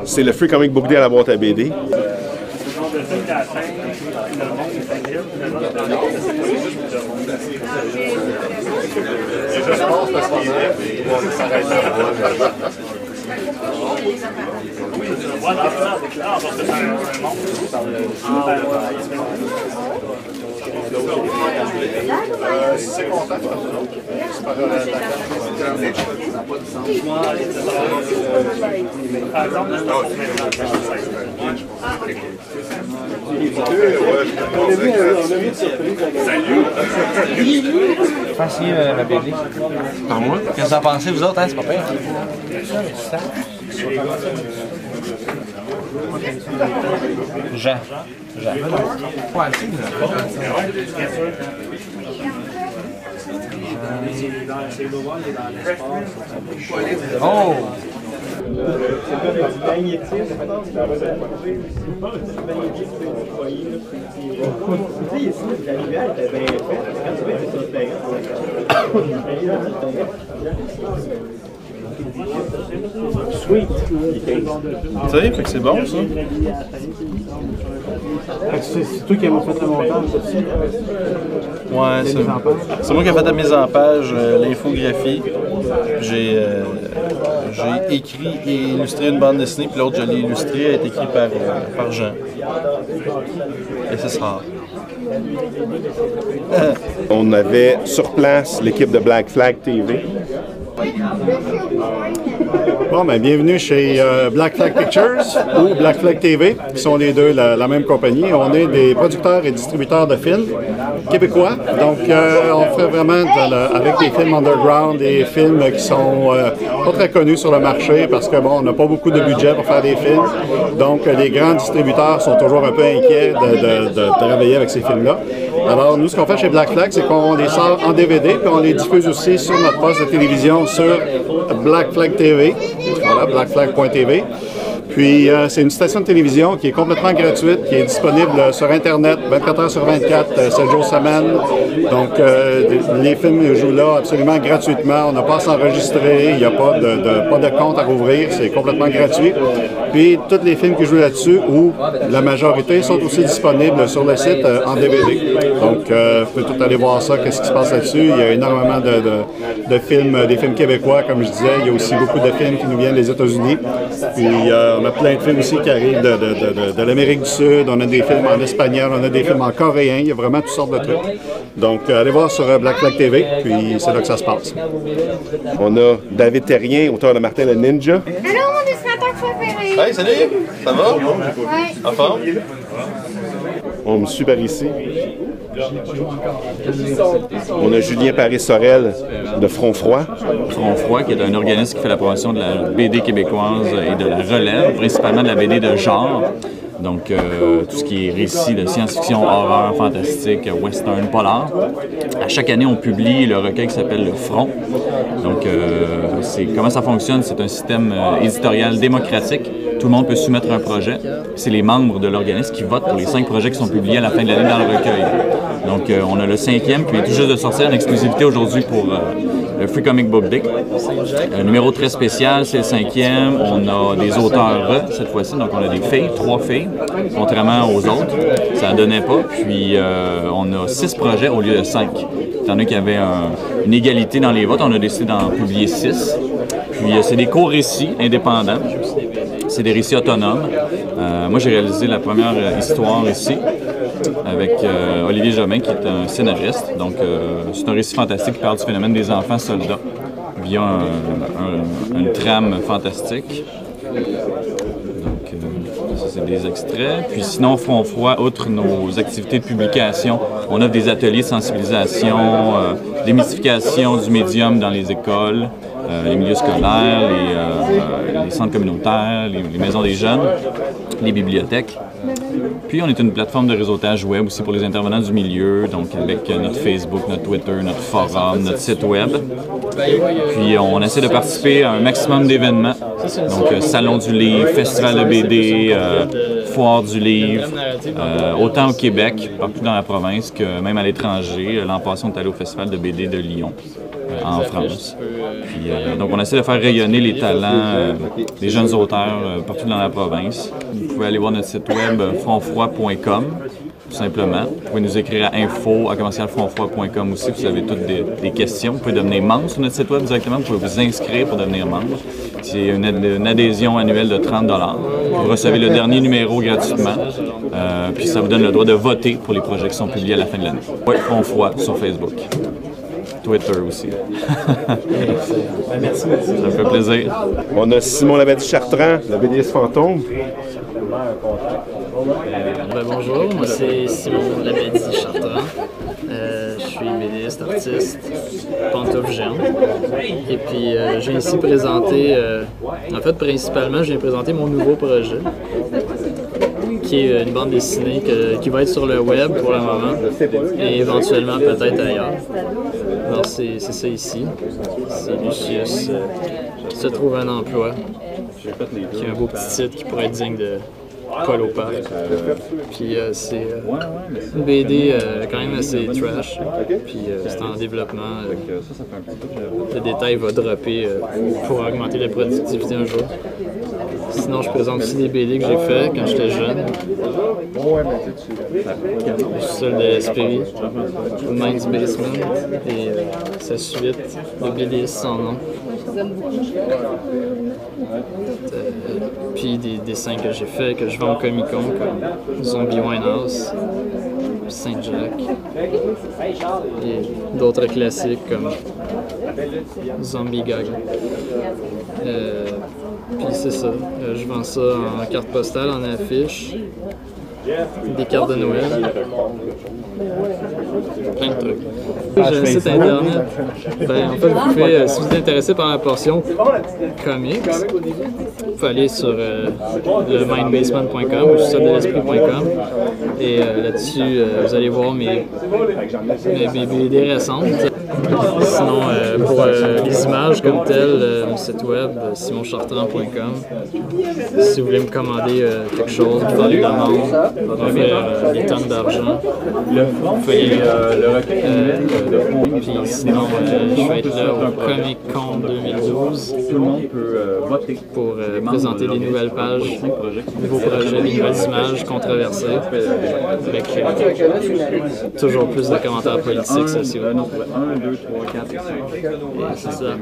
C'est le Free Comic Book Day à la boîte à BD. C'est content. Faire signer ma BD. Par moi? Qu'est-ce que vous en pensez, vous autres, hein? C'est pas pire. Jean. Oh! Sweet. Tu sais, fait que c'est bon, ça. C'est toi qui as fait le montage aussi? Ouais, c'est moi qui ai fait la mise en page, l'infographie. J'ai écrit et illustré une bande dessinée, puis l'autre, je l'ai illustré, elle a été écrit par Jean. Et c'est ça. On avait sur place l'équipe de Black Flag TV. Bon, ben, bienvenue chez Black Flag Pictures ou Black Flag TV, qui sont les deux la même compagnie. On est des producteurs et distributeurs de films québécois. Donc, on fait vraiment avec des films underground, des films qui sont pas très connus sur le marché parce que, bon, on n'a pas beaucoup de budget pour faire des films. Donc, les grands distributeurs sont toujours un peu inquiets de travailler avec ces films-là. Alors, nous, ce qu'on fait chez Black Flag, c'est qu'on les sort en DVD, puis on les diffuse aussi sur notre poste de télévision sur Black Flag TV, voilà, blackflag.tv. Puis, c'est une station de télévision qui est complètement gratuite, qui est disponible sur Internet 24 heures sur 24, 7 jours semaine. Donc, les films jouent là absolument gratuitement. On n'a pas à s'enregistrer, il n'y a pas de compte à rouvrir, c'est complètement gratuit. Puis, tous les films qui jouent là-dessus, ou la majorité, sont aussi disponibles sur le site en DVD. Donc, vous pouvez tout aller voir ça, qu'est-ce qui se passe là-dessus. Il y a énormément de films, des films québécois, comme je disais. Il y a aussi beaucoup de films qui nous viennent des États-Unis. Puis, on a plein de films aussi qui arrivent de l'Amérique du Sud. On a des films en espagnol, on a des films en coréen. Il y a vraiment toutes sortes de trucs. Donc, allez voir sur Black Flag TV, puis c'est là que ça se passe. On a David Terrien, auteur de Martin le Ninja. Allô, mon dessinateur préféré! Hey, salut! Ça va? Ouais. En forme? On me suit par ici. On a Julien Paris-Sorel de Front Froid. Front Froid, qui est un organisme qui fait la promotion de la BD québécoise et de la relève, principalement de la BD de genre. Donc, tout ce qui est récit de science-fiction, horreur, fantastique, western, polar. À chaque année, on publie le recueil qui s'appelle Le Front. Donc, comment ça fonctionne? C'est un système éditorial démocratique. Tout le monde peut soumettre un projet. C'est les membres de l'organisme qui votent pour les 5 projets qui sont publiés à la fin de l'année dans le recueil. Donc, on a le 5e qui vient tout juste de sortir en exclusivité aujourd'hui pour le Free Comic Book Day. Un numéro très spécial, c'est le 5e. On a des auteurs cette fois-ci, donc on a des filles, 3 filles, contrairement aux autres. Ça ne donnait pas. Puis, on a 6 projets au lieu de 5. Étant donné qu'il y avait une égalité dans les votes, on a décidé d'en publier 6. Puis, c'est des co-récits indépendants. C'est des récits autonomes. Moi, j'ai réalisé la première histoire ici avec Olivier Jobin, qui est un scénariste. Donc, c'est un récit fantastique qui parle du phénomène des enfants soldats via une trame fantastique. Donc, ça, c'est des extraits. Puis sinon, Front Froid, outre nos activités de publication, on offre des ateliers de sensibilisation, démystification du médium dans les écoles, les milieux scolaires, les centres communautaires, les maisons des jeunes, les bibliothèques. Puis on est une plateforme de réseautage web aussi pour les intervenants du milieu, donc avec notre Facebook, notre Twitter, notre forum, notre site web. Puis on essaie de participer à un maximum d'événements, donc Salon du livre, Festival de BD, foires du livre, autant au Québec, partout dans la province, que même à l'étranger. L'an passé, on est allé au Festival de BD de Lyon, en France. Puis, donc, on essaie de faire rayonner les talents des jeunes auteurs partout dans la province. Vous pouvez aller voir notre site web frontfroid.com, tout simplement. Vous pouvez nous écrire à info@commercialfrontfroid.com aussi si vous avez toutes des questions. Vous pouvez devenir membre sur notre site web directement. Vous pouvez vous inscrire pour devenir membre. C'est une adhésion annuelle de 30 $. Vous recevez le dernier numéro gratuitement. Puis ça vous donne le droit de voter pour les projets qui sont publiés à la fin de l'année. Oui, Front Froid sur Facebook. Twitter aussi. Merci. Ça me fait plaisir. On a Simon Labadie-Chartrand, le BDiste fantôme. Bonjour, moi c'est Simon Labadie-Chartrand. Je suis BDiste, artiste, pantoufle géant. Et puis je viens ici présenter, en fait principalement je viens présenter mon nouveau projet, qui est une bande dessinée qui va être sur le web pour le moment et éventuellement peut-être ailleurs. Alors c'est ça ici, c'est Lucius qui se trouve un emploi, qui a un beau petit titre qui pourrait être digne de Paul au parc. Puis c'est une BD quand même assez trash. Puis c'est en développement. Le détail va dropper pour augmenter la productivité un jour. Sinon, je présente aussi des BD que j'ai fait quand j'étais jeune. Le sous-sol de l'Esprit, Mind's Basement et sa suite de BD sans nom. Puis des dessins que j'ai faits, que je vends au Comic-Con, comme Zombie Winehouse, Saint-Jacques, et d'autres classiques comme Zombie Gag. Puis c'est ça, je vends ça en carte postale, en affiche, des cartes de Noël, plein de trucs. J'ai un site internet. En fait, vous pouvez, si vous êtes intéressé par la portion comics, vous pouvez aller sur le mindbasement.com ou sous-sol-de-l'esprit.com et là-dessus, vous allez voir mes BD récentes. Sinon, pour les images comme telles, mon site web, simonchartrand.com. Si vous voulez me commander quelque chose, faire des demandes, offrir des tonnes d'argent, vous pouvez puis sinon, je vais être là au Comic-Con 2012 pour présenter des nouvelles pages, nouveaux projets, des nouvelles images controversées, avec toujours plus de commentaires politiques sociaux. C'est ça.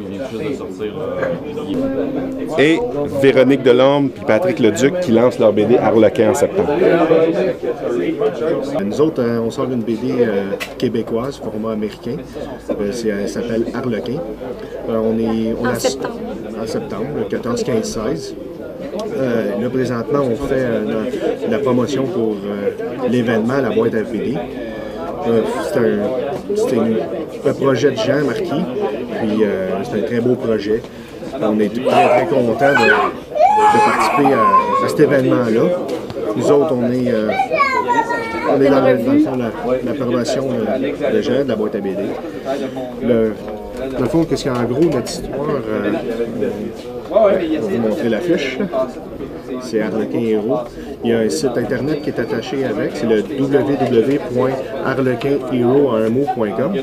Et Véronique Delorme puis Patrick Leduc qui lancent leur BD Harlequin en septembre. Nous autres, on sort une BD québécoise, format américain. Elle s'appelle Harlequin. En septembre. En septembre, le 14, 15, 16. Là, présentement, on fait la promotion pour l'événement, la boîte à BD. C'est un projet de Jean Marquis, puis c'est un très beau projet. On est très contents de participer à cet événement-là. Nous autres, on est dans le fond, la promotion de Jean, de la boîte à BD. Dans le fond, qu'est-ce qu'il y a en gros, notre histoire, je vais vous montrer l'affiche. C'est Harlequin Héros. Il y a un site internet qui est attaché avec, c'est le www.harlequinhero.com.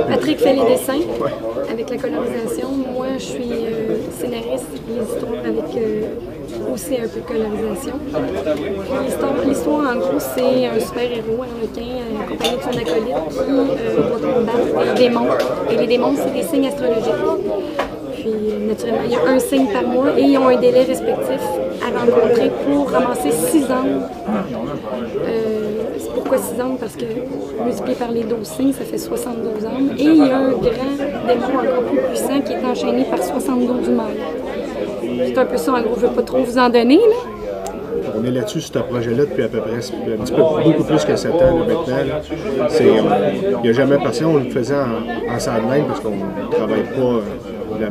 Patrick fait les dessins avec la colorisation. Moi, je suis scénariste, les histoires avec aussi un peu de colorisation. L'histoire, en gros, c'est un super-héros, Harlequin, accompagné de son acolyte qui doit combattre des démons. Et les démons, c'est des signes astrologiques. Puis, naturellement, il y a un signe par mois et ils ont un délai respectif à rencontrer pour ramasser 6 âmes. Pourquoi 6 âmes? Parce que multiplié par les 12 signes, ça fait 72 âmes. Et il y a un grand démon encore plus puissant qui est enchaîné par 72 mâles. C'est un peu ça, en gros, je ne veux pas trop vous en donner, là. On est là-dessus sur ce projet-là depuis à peu près un petit peu beaucoup plus que 7 ans là, maintenant. Il n'y a jamais passé, on le faisait en sideline parce qu'on ne travaille pas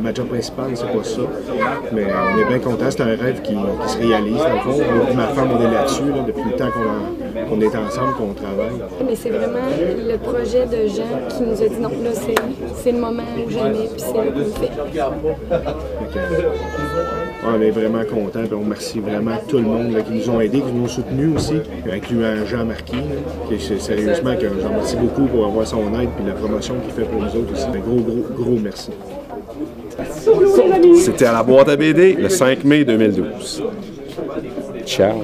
ma job principale, c'est pas ça. Mais on est bien content, c'est un rêve qui se réalise, dans le fond. Moi et ma femme, on est là-dessus, depuis le temps qu'on est ensemble, qu'on travaille. Mais c'est vraiment le projet de Jean qui nous a dit non, là, c'est le moment où jamais, puis c'est là qu'on le fait. On est vraiment contents, puis on remercie vraiment tout le monde là, qui nous ont aidés, qui nous ont soutenus aussi, incluant Jean Marquis, qui sérieusement, que j'en remercie beaucoup pour avoir son aide et la promotion qu'il fait pour nous autres aussi. Un gros merci. C'était à la boîte à BD le 5 mai 2012. Ciao!